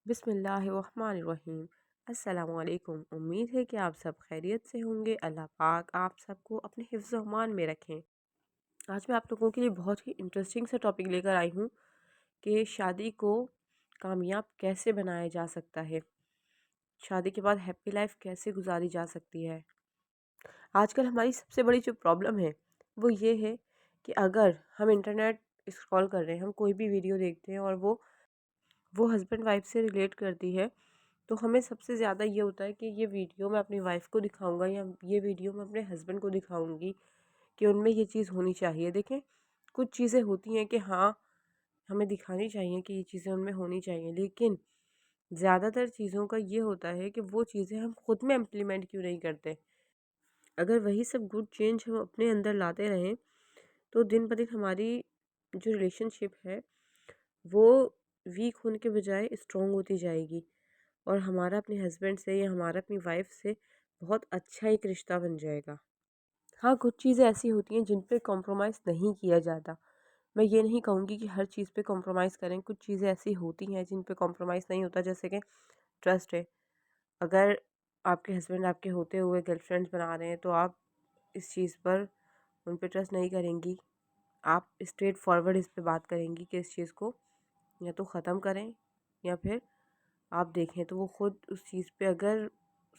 बिस्मिल्लाहिर्रहमानिर्रहीम। अस्सलामुअलैकुम। उम्मीद है कि आप सब खैरियत से होंगे। अल्लाह पाक आप सबको अपने हिफ्ज़ व अमान में रखें। आज मैं आप लोगों के लिए बहुत ही इंटरेस्टिंग सा टॉपिक लेकर आई हूँ कि शादी को कामयाब कैसे बनाया जा सकता है, शादी के बाद हैप्पी लाइफ कैसे गुजारी जा सकती है। आजकल हमारी सबसे बड़ी जो प्रॉब्लम है वो ये है कि अगर हम इंटरनेट स्क्रॉल कर रहे हैं, हम कोई भी वीडियो देखते हैं और वो हस्बैंड वाइफ से रिलेट करती है, तो हमें सबसे ज़्यादा ये होता है कि ये वीडियो मैं अपनी वाइफ को दिखाऊंगा या ये वीडियो मैं अपने हस्बैंड को दिखाऊंगी कि उनमें ये चीज़ होनी चाहिए। देखें, कुछ चीज़ें होती हैं कि हाँ, हमें दिखानी चाहिए कि ये चीज़ें उनमें होनी चाहिए, लेकिन ज़्यादातर चीज़ों का ये होता है कि वो चीज़ें हम खुद में इम्प्लीमेंट क्यों नहीं करते। अगर वही सब गुड चेंज हम अपने अंदर लाते रहें तो दिन ब दिन हमारी जो रिलेशनशिप है वो वीक होने के बजाय स्ट्रॉन्ग होती जाएगी और हमारा अपने हस्बैंड से या हमारा अपनी वाइफ से बहुत अच्छा एक रिश्ता बन जाएगा। हाँ, कुछ चीज़ें ऐसी होती हैं जिन पे कॉम्प्रोमाइज़ नहीं किया जाता। मैं ये नहीं कहूँगी कि हर चीज़ पे कॉम्प्रोमाइज़ करें, कुछ चीज़ें ऐसी होती हैं जिन पे कॉम्प्रोमाइज़ नहीं होता, जैसे कि ट्रस्ट है। अगर आपके हस्बैंड आपके होते हुए गर्लफ्रेंड्स बना रहे हैं तो आप इस चीज़ पर उन पे ट्रस्ट नहीं करेंगी। आप स्ट्रेट फॉरवर्ड इस पे बात करेंगी कि इस चीज़ को या तो ख़त्म करें या फिर आप देखें। तो वो खुद उस चीज़ पे अगर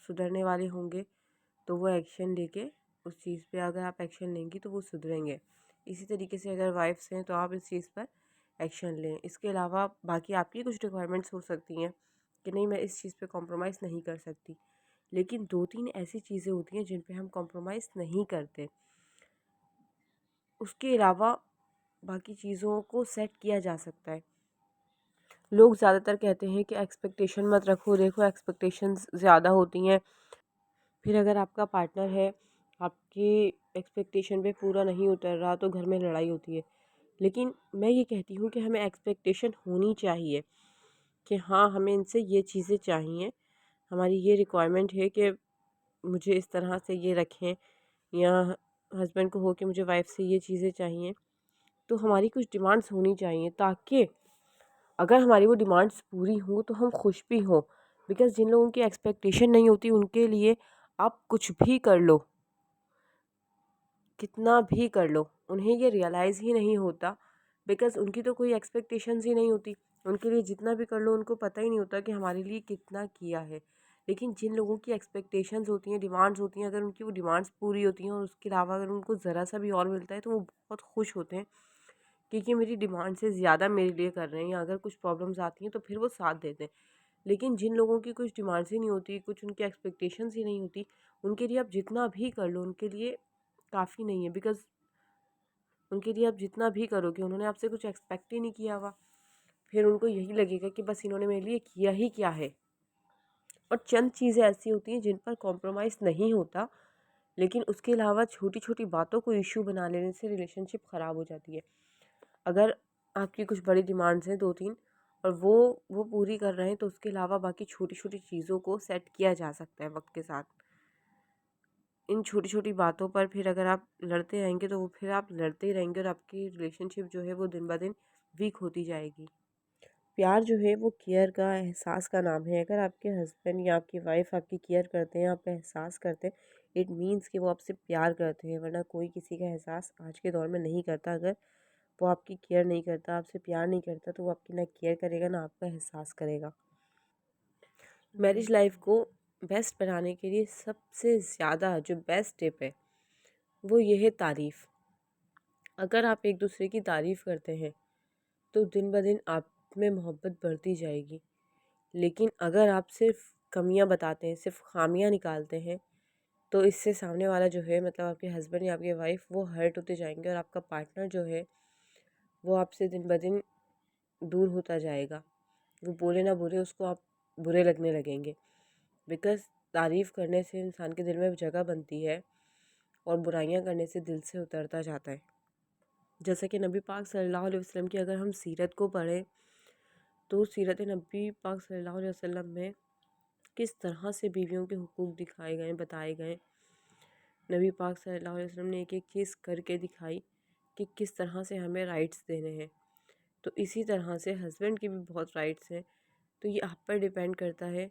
सुधरने वाले होंगे तो वो एक्शन लेके उस चीज़ पे अगर आप एक्शन लेंगी तो वो सुधरेंगे। इसी तरीके से अगर वाइफ्स हैं तो आप इस चीज़ पर एक्शन लें। इसके अलावा बाकी आपकी कुछ रिक्वायरमेंट्स हो सकती हैं कि नहीं, मैं इस चीज़ पे कॉम्प्रोमाइज़ नहीं कर सकती, लेकिन 2-3 ऐसी चीज़ें होती हैं जिन पे हम कॉम्प्रोमाइज़ नहीं करते। उसके अलावा बाकी चीज़ों को सेट किया जा सकता है। लोग ज़्यादातर कहते हैं कि एक्सपेक्टेशन मत रखो, देखो एक्सपेक्टेशंस ज़्यादा होती हैं, फिर अगर आपका पार्टनर है, आपकी एक्सपेक्टेशन पे पूरा नहीं उतर रहा तो घर में लड़ाई होती है। लेकिन मैं ये कहती हूँ कि हमें एक्सपेक्टेशन होनी चाहिए कि हाँ, हमें इनसे ये चीज़ें चाहिए, हमारी ये रिक्वायरमेंट है कि मुझे इस तरह से ये रखें, या हस्बैंड को हो कि मुझे वाइफ से ये चीज़ें चाहिए। तो हमारी कुछ डिमांड्स होनी चाहिए ताकि अगर हमारी वो डिमांड्स पूरी हों तो हम खुश भी हों। बिकॉज़ जिन लोगों की एक्सपेक्टेशन नहीं होती उनके लिए आप कुछ भी कर लो, कितना भी कर लो, उन्हें ये रियलाइज़ ही नहीं होता, बिकॉज़ उनकी तो कोई एक्सपेक्टेशंस ही नहीं होती। उनके लिए जितना भी कर लो उनको पता ही नहीं होता कि हमारे लिए कितना किया है। लेकिन जिन लोगों की एक्सपेक्टेशंस होती हैं, डिमांड्स होती हैं, अगर उनकी वो डिमांड्स पूरी होती हैं और उसके अलावा अगर उनको ज़रा सा भी और मिलता है तो वो बहुत खुश होते हैं, क्योंकि मेरी डिमांड से ज़्यादा मेरे लिए कर रहे हैं, या अगर कुछ प्रॉब्लम्स आती हैं तो फिर वो साथ देते हैं। लेकिन जिन लोगों की कुछ डिमांड्स ही नहीं होती, कुछ उनकी एक्सपेक्टेशंस ही नहीं होती, उनके लिए आप जितना भी कर लो उनके लिए काफ़ी नहीं है। बिकॉज़ उनके लिए आप जितना भी करोगे, उन्होंने आपसे कुछ एक्सपेक्ट ही नहीं किया हुआ, फिर उनको यही लगेगा कि बस इन्होंने मेरे लिए किया ही क्या है। और चंद चीज़ें ऐसी होती हैं जिन पर कॉम्प्रोमाइज़ नहीं होता, लेकिन उसके अलावा छोटी छोटी बातों को इशू बना लेने से रिलेशनशिप ख़राब हो जाती है। अगर आपकी कुछ बड़ी डिमांड्स हैं 2-3 और वो पूरी कर रहे हैं, तो उसके अलावा बाकी छोटी छोटी चीज़ों को सेट किया जा सकता है वक्त के साथ। इन छोटी छोटी बातों पर फिर अगर आप लड़ते रहेंगे तो वो फिर आप लड़ते ही रहेंगे और आपकी रिलेशनशिप जो है वो दिन ब दिन वीक होती जाएगी। प्यार जो है वो केयर का, एहसास का नाम है। अगर आपके हस्बैंड या आपकी वाइफ आपकी केयर करते हैं, आप एहसास करते हैं, इट मीन्स कि वो आपसे प्यार करते हैं। वरना कोई किसी का एहसास आज के दौर में नहीं करता। अगर वो आपकी केयर नहीं करता, आपसे प्यार नहीं करता, तो वो आपकी ना केयर करेगा ना आपका एहसास करेगा। मैरिज लाइफ को बेस्ट बनाने के लिए सबसे ज़्यादा जो बेस्ट टिप है वो ये है तारीफ़। अगर आप एक दूसरे की तारीफ़ करते हैं तो दिन ब दिन आप में मोहब्बत बढ़ती जाएगी। लेकिन अगर आप सिर्फ कमियां बताते हैं, सिर्फ खामियां निकालते हैं, तो इससे सामने वाला जो है, मतलब आपके हस्बैंड या आपके वाइफ, वो हर्ट होते जाएंगे और आपका पार्टनर जो है वो आपसे दिन ब दिन दूर होता जाएगा। वो बोले ना बोले, उसको आप बुरे लगने लगेंगे। बिकॉज़ तारीफ़ करने से इंसान के दिल में जगह बनती है और बुराइयां करने से दिल से उतरता जाता है। जैसा कि नबी पाक सल्लल्लाहु अलैहि वसल्लम की अगर हम सीरत को पढ़ें तो सीरत नबी पाक सल्लल्लाहु अलैहि वसल्लम में किस तरह से बीवियों के हुकूक दिखाए गए, बताए गए। नबी पाक सल्लल्लाहु अलैहि वसल्लम ने एक एक चीज़ करके दिखाई कि किस तरह से हमें राइट्स देने हैं। तो इसी तरह से हस्बैंड के भी बहुत राइट्स हैं। तो ये आप पर डिपेंड करता है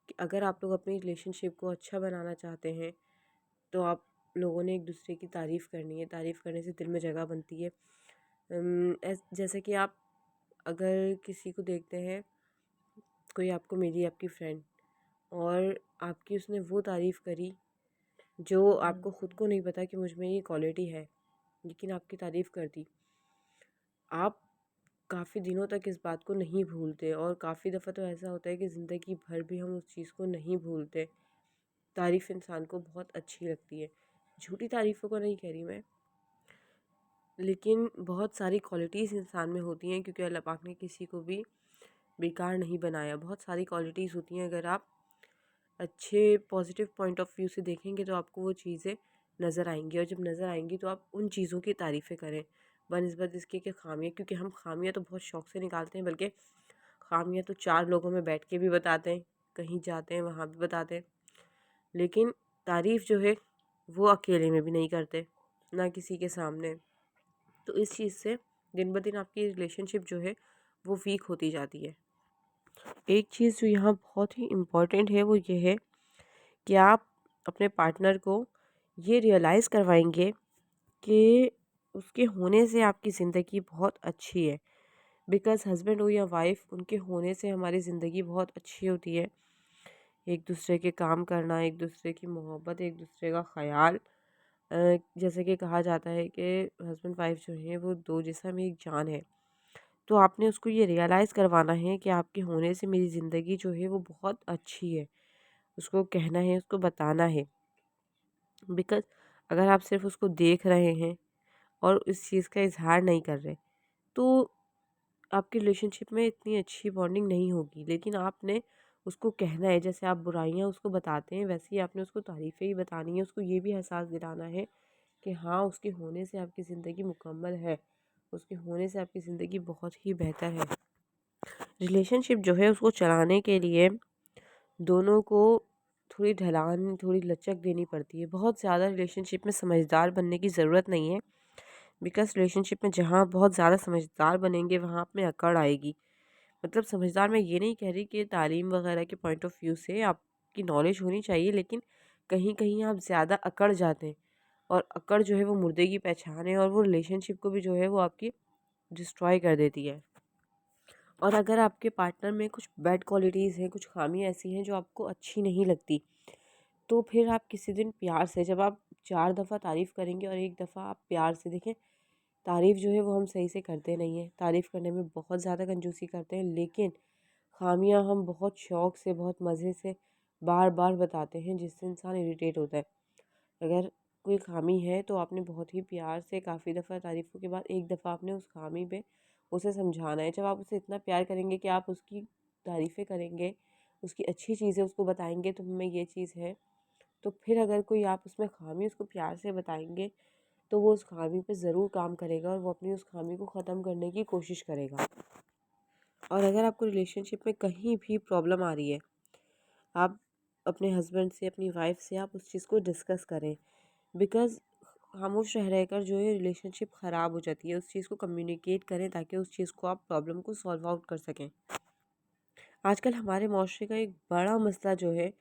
कि अगर आप लोग अपनी रिलेशनशिप को अच्छा बनाना चाहते हैं तो आप लोगों ने एक दूसरे की तारीफ़ करनी है। तारीफ़ करने से दिल में जगह बनती है। जैसे कि आप अगर किसी को देखते हैं, कोई आपको मिली आपकी फ्रेंड और आपकी उसने वो तारीफ़ करी जो आपको ख़ुद को नहीं पता कि मुझ में ये क्वालिटी है, लेकिन आपकी तारीफ़ कर दी। आप काफ़ी दिनों तक इस बात को नहीं भूलते और काफ़ी दफ़ा तो ऐसा होता है कि ज़िंदगी भर भी हम उस चीज़ को नहीं भूलते। तारीफ़ इंसान को बहुत अच्छी लगती है। झूठी तारीफ़ों को नहीं कह रही मैं, लेकिन बहुत सारी क्वालिटीज़ इंसान में होती हैं, क्योंकि अल्लाह पाक ने किसी को भी बेकार नहीं बनाया। बहुत सारी क्वालिटीज़ होती हैं, अगर आप अच्छे पॉजिटिव पॉइंट ऑफ व्यू से देखेंगे तो आपको वो चीज़ें नज़र आएंगी, और जब नज़र आएंगी तो आप उन चीज़ों की तारीफ़ें करें बनिस्बत इसके कि खामियाँ, क्योंकि हम खामियाँ तो बहुत शौक़ से निकालते हैं, बल्कि खामियाँ तो 4 लोगों में बैठ के भी बताते हैं, कहीं जाते हैं वहाँ भी बताते हैं, लेकिन तारीफ़ जो है वो अकेले में भी नहीं करते, ना किसी के सामने। तो इस चीज़ से दिन ब दिन आपकी रिलेशनशिप जो है वो वीक होती जाती है। एक चीज़ जो यहाँ बहुत ही इम्पॉर्टेंट है वो ये है कि आप अपने पार्टनर को ये रियलाइज़ करवाएंगे कि उसके होने से आपकी ज़िंदगी बहुत अच्छी है। बिकॉज़ हस्बैंड हो या वाइफ़, उनके होने से हमारी ज़िंदगी बहुत अच्छी होती है। एक दूसरे के काम करना, एक दूसरे की मोहब्बत, एक दूसरे का ख़याल। जैसे कि कहा जाता है कि हस्बैंड वाइफ़ जो हैं वो 2 जिस्म एक जान है। तो आपने उसको ये रियलाइज़ करवाना है कि आपके होने से मेरी ज़िंदगी जो है वो बहुत अच्छी है। उसको कहना है, उसको बताना है। बिकॉज़ अगर आप सिर्फ़ उसको देख रहे हैं और इस चीज़ का इज़हार नहीं कर रहे, तो आपकी रिलेशनशिप में इतनी अच्छी बॉन्डिंग नहीं होगी। लेकिन आपने उसको कहना है, जैसे आप बुराइयाँ उसको बताते हैं वैसे ही आपने उसको तारीफ़ें ही बतानी है। उसको ये भी एहसास दिलाना है कि हाँ, उसके होने से आपकी ज़िंदगी मुकम्मल है, उसके होने से आपकी ज़िंदगी बहुत ही बेहतर है। रिलेशनशिप जो है उसको चलाने के लिए दोनों को थोड़ी ढलान, थोड़ी लचक देनी पड़ती है। बहुत ज़्यादा रिलेशनशिप में समझदार बनने की ज़रूरत नहीं है, बिकॉज़ रिलेशनशिप में जहाँ बहुत ज़्यादा समझदार बनेंगे वहाँ आप में अकड़ आएगी। मतलब समझदार मैं ये नहीं कह रही कि तालीम वगैरह के पॉइंट ऑफ व्यू से आपकी नॉलेज होनी चाहिए, लेकिन कहीं-कहीं आप ज़्यादा अकड़ जाते हैं, और अकड़ जो है वो मुर्दे की पहचान है, और वो रिलेशनशिप को भी जो है वो आपकी डिस्ट्रॉय कर देती है। और अगर आपके पार्टनर में कुछ बैड क्वालिटीज़ हैं, कुछ खामियाँ ऐसी हैं जो आपको अच्छी नहीं लगती, तो फिर आप किसी दिन प्यार से, जब आप 4 दफ़ा तारीफ़ करेंगे और 1 दफ़ा आप प्यार से देखें, तारीफ़ जो है वो हम सही से करते नहीं हैं। तारीफ़ करने में बहुत ज़्यादा कंजूसी करते हैं, लेकिन खामियाँ हम बहुत शौक़ से, बहुत मज़े से बार-बार बताते हैं, जिससे इंसान इरिटेट होता है। अगर कोई खामी है तो आपने बहुत ही प्यार से काफ़ी दफ़ा तारीफ़ों के बाद 1 दफ़ा आपने उस खामी पे उसे समझाना है। जब आप उसे इतना प्यार करेंगे कि आप उसकी तारीफ़ें करेंगे, उसकी अच्छी चीज़ें उसको बताएँगे, तुम में ये चीज़ है, तो फिर अगर कोई आप उसमें खामी उसको प्यार से बताएँगे, तो वो उस खामी पे ज़रूर काम करेगा और वो अपनी उस खामी को ख़त्म करने की कोशिश करेगा। और अगर आपको रिलेशनशिप में कहीं भी प्रॉब्लम आ रही है, आप अपने हस्बैंड से, अपनी वाइफ़ से आप उस चीज़ को डिस्कस करें। बिकॉज़ खामोश रह रहकर जो है रिलेशनशिप ख़राब हो जाती है। उस चीज़ को कम्युनिकेट करें ताकि उस चीज़ को आप प्रॉब्लम को सॉल्व आउट कर सकें। आजकल हमारे माशरे का एक बड़ा मसला जो है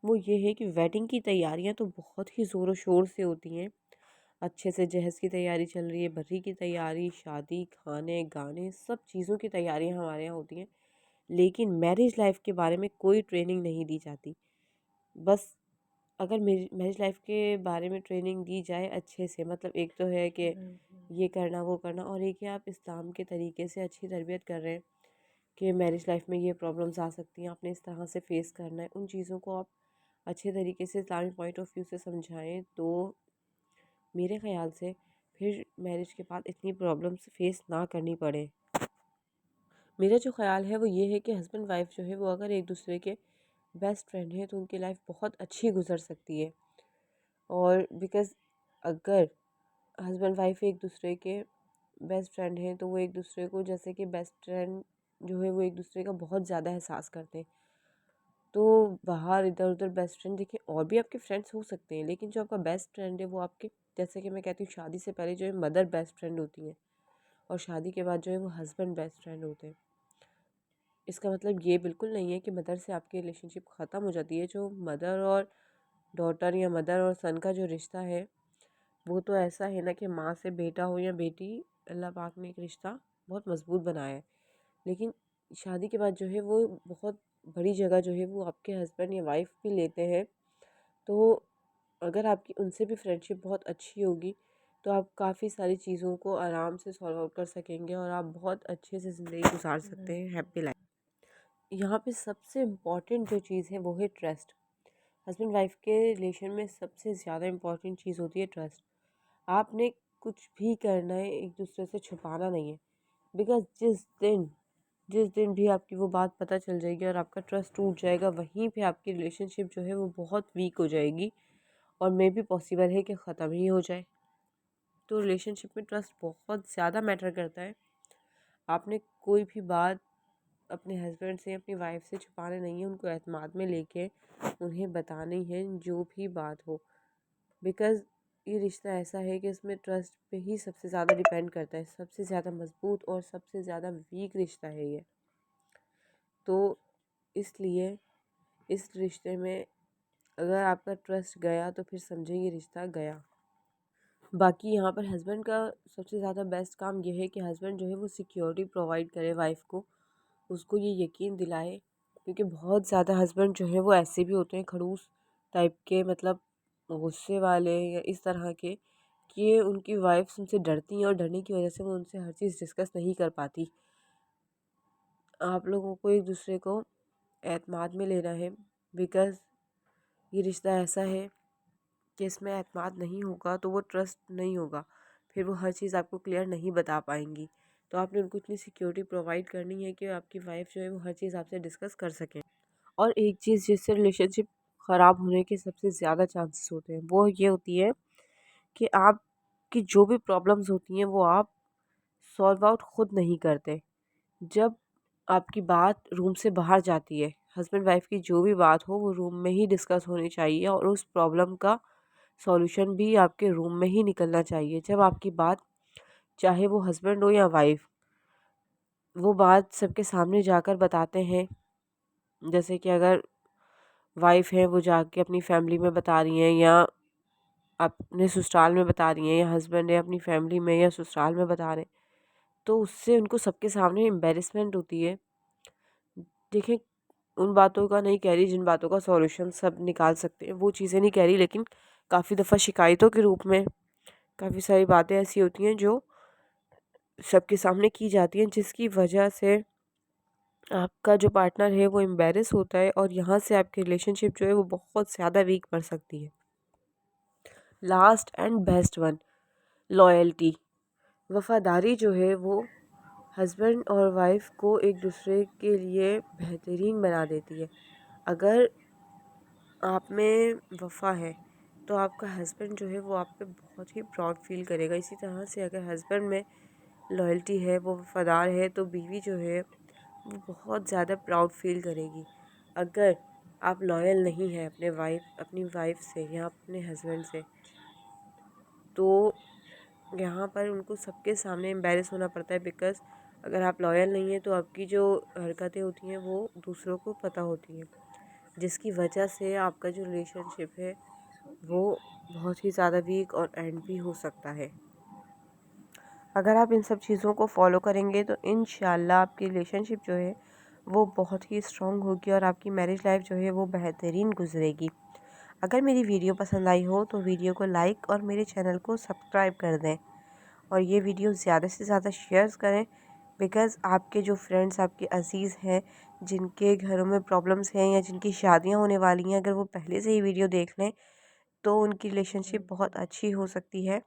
वो ये है कि वेडिंग की तैयारियां तो बहुत ही ज़ोरों शोर से होती हैं। अच्छे से जहेज़ की तैयारी चल रही है, बर्री की तैयारी, शादी, खाने, गाने, सब चीज़ों की तैयारियां हमारे यहाँ होती हैं। लेकिन मैरिज लाइफ के बारे में कोई ट्रेनिंग नहीं दी जाती। बस अगर मैरिज लाइफ के बारे में ट्रेनिंग दी जाए अच्छे से, मतलब एक तो है कि ये करना वो करना, और एक है आप इस्लाम के तरीके से अच्छी तरबियत कर रहे हैं कि मैरिज लाइफ में ये प्रॉब्लम्स आ सकती हैं, आपने इस तरह से फेस करना है। उन चीज़ों को आप अच्छे तरीके से इस्लामिक पॉइंट ऑफ व्यू से समझाएं तो मेरे ख़्याल से फिर मैरिज के बाद इतनी प्रॉब्लम्स फेस ना करनी पड़े। मेरा जो ख़्याल है वो ये है कि हस्बैंड वाइफ जो है वो अगर एक दूसरे के बेस्ट फ्रेंड हैं तो उनकी लाइफ बहुत अच्छी गुजर सकती है। और बिकॉज़ अगर हस्बैंड वाइफ एक दूसरे के बेस्ट फ्रेंड हैं तो वो एक दूसरे को, जैसे कि बेस्ट फ्रेंड जो है वो एक दूसरे का बहुत ज़्यादा एहसास करते हैं। तो बाहर इधर-उधर बेस्ट फ्रेंड देखिए, और भी आपके फ्रेंड्स हो सकते हैं, लेकिन जो आपका बेस्ट फ्रेंड है वो आपके, जैसे कि मैं कहती हूँ, शादी से पहले जो है मदर बेस्ट फ्रेंड होती हैं, और शादी के बाद जो है वो हस्बैंड बेस्ट फ्रेंड होते हैं। इसका मतलब ये बिल्कुल नहीं है कि मदर से आपकी रिलेशनशिप ख़त्म हो जाती है। जो मदर और डॉटर या मदर और सन का जो रिश्ता है वो तो ऐसा है ना कि माँ से बेटा हो या बेटी, अल्लाह पाक ने एक रिश्ता बहुत मज़बूत बनाया है। लेकिन शादी के बाद जो है वो बहुत बड़ी जगह जो है वो आपके हस्बैंड या वाइफ भी लेते हैं। तो अगर आपकी उनसे भी फ्रेंडशिप बहुत अच्छी होगी तो आप काफ़ी सारी चीज़ों को आराम से सॉल्व आउट कर सकेंगे और आप बहुत अच्छे से ज़िंदगी गुजार सकते हैं, हैप्पी लाइफ। यहाँ पे सबसे इम्पॉर्टेंट जो चीज़ है वो है ट्रस्ट। हस्बैंड वाइफ के रिलेशन में सबसे ज़्यादा इम्पॉर्टेंट चीज़ होती है ट्रस्ट। आपने कुछ भी करना है, एक दूसरे से छुपाना नहीं है। बिकॉज़ जिस दिन भी आपकी वो बात पता चल जाएगी और आपका ट्रस्ट टूट जाएगा, वहीं पे आपकी रिलेशनशिप जो है वो बहुत वीक हो जाएगी और मे बी पॉसिबल है कि ख़त्म ही हो जाए। तो रिलेशनशिप में ट्रस्ट बहुत ज़्यादा मैटर करता है। आपने कोई भी बात अपने हस्बैंड से, अपनी वाइफ से छुपाना नहीं है, उनको एतमाद में लेके उन्हें बतानी है जो भी बात हो। बिकॉज़ ये रिश्ता ऐसा है कि इसमें ट्रस्ट पे ही सबसे ज़्यादा डिपेंड करता है। सबसे ज़्यादा मज़बूत और सबसे ज़्यादा वीक रिश्ता है ये। तो इसलिए इस रिश्ते में अगर आपका ट्रस्ट गया तो फिर समझिए ये रिश्ता गया। बाकी यहाँ पर हस्बैंड का सबसे ज़्यादा बेस्ट काम ये है कि हस्बैंड जो है वो सिक्योरिटी प्रोवाइड करे वाइफ को, उसको ये यकीन दिलाए। क्योंकि बहुत ज़्यादा हस्बैंड जो है वो ऐसे भी होते हैं खड़ूस टाइप के, मतलब गुस्से वाले या इस तरह के, कि उनकी वाइफ्स उनसे डरती हैं और डरने की वजह से वो उनसे हर चीज़ डिस्कस नहीं कर पाती। आप लोगों को एक दूसरे को एतमाद में लेना है। बिकॉज़ ये रिश्ता ऐसा है कि इसमें एतमाद नहीं होगा तो वो ट्रस्ट नहीं होगा, फिर वो हर चीज़ आपको क्लियर नहीं बता पाएंगी। तो आपने उनको इतनी सिक्योरिटी प्रोवाइड करनी है कि आपकी वाइफ जो है वो हर चीज़ आपसे डिस्कस कर सकें। और एक चीज़ जिससे रिलेशनशिप ख़राब होने के सबसे ज़्यादा चांसेस होते हैं वो ये होती है कि आपकी जो भी प्रॉब्लम्स होती हैं वो आप सॉल्व आउट खुद नहीं करते। जब आपकी बात रूम से बाहर जाती है, हस्बैंड वाइफ की जो भी बात हो वो रूम में ही डिस्कस होनी चाहिए और उस प्रॉब्लम का सॉल्यूशन भी आपके रूम में ही निकलना चाहिए। जब आपकी बात, चाहे वो हस्बैंड हो या वाइफ, वो बात सबके सामने जाकर बताते हैं। जैसे कि अगर वाइफ है वो जाके अपनी फैमिली में बता रही हैं या अपने ससुराल में बता रही हैं, या हस्बैंड है अपनी फैमिली में या ससुराल में बता रहे हैं, तो उससे उनको सबके सामने एम्बेरसमेंट होती है। देखिए, उन बातों का नहीं कह रही जिन बातों का सॉल्यूशन सब निकाल सकते हैं, वो चीज़ें नहीं कह रही, लेकिन काफ़ी दफ़ा शिकायतों के रूप में काफ़ी सारी बातें ऐसी होती हैं जो सबके सामने की जाती हैं, जिसकी वजह से आपका जो पार्टनर है वो एम्बैरेस होता है और यहाँ से आपकी रिलेशनशिप जो है वो बहुत ज़्यादा वीक पड़ सकती है। Last and best one, loyalty. वफ़ादारी जो है वो हस्बैंड और वाइफ को एक दूसरे के लिए बेहतरीन बना देती है। अगर आप में वफ़ा है तो आपका हस्बैंड जो है वो आप पे बहुत ही प्राउड फ़ील करेगा। इसी तरह से अगर हस्बैंड में लॉयल्टी है, वो वफ़ादार है, तो बीवी जो है वो बहुत ज़्यादा प्राउड फ़ील करेगी। अगर आप लॉयल नहीं हैं अपनी वाइफ से या अपने हस्बैंड से, तो यहाँ पर उनको सबके सामने एम्बैरेस होना पड़ता है। बिकॉज़ अगर आप लॉयल नहीं हैं तो आपकी जो हरकतें होती हैं वो दूसरों को पता होती हैं, जिसकी वजह से आपका जो रिलेशनशिप है वो बहुत ही ज़्यादा वीक और एंड भी हो सकता है। अगर आप इन सब चीज़ों को फॉलो करेंगे तो इंशाल्लाह आपकी रिलेशनशिप जो है वो बहुत ही स्ट्रॉन्ग होगी और आपकी मैरिज लाइफ जो है वो बेहतरीन गुजरेगी। अगर मेरी वीडियो पसंद आई हो तो वीडियो को लाइक और मेरे चैनल को सब्सक्राइब कर दें और ये वीडियो ज़्यादा से ज़्यादा शेयर करें। बिकॉज़ आपके जो फ्रेंड्स, आपके अज़ीज़ हैं जिनके घरों में प्रॉब्लम्स हैं या जिनकी शादियां होने वाली हैं, अगर वो पहले से ही वीडियो देख लें तो उनकी रिलेशनशिप बहुत अच्छी हो सकती है।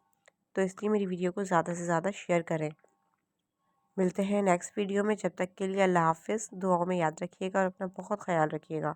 तो इसलिए मेरी वीडियो को ज़्यादा से ज़्यादा शेयर करें। मिलते हैं नेक्स्ट वीडियो में, जब तक के लिए अल्लाह हाफ़िज़। दुआओं में याद रखिएगा और अपना बहुत ख़याल रखिएगा।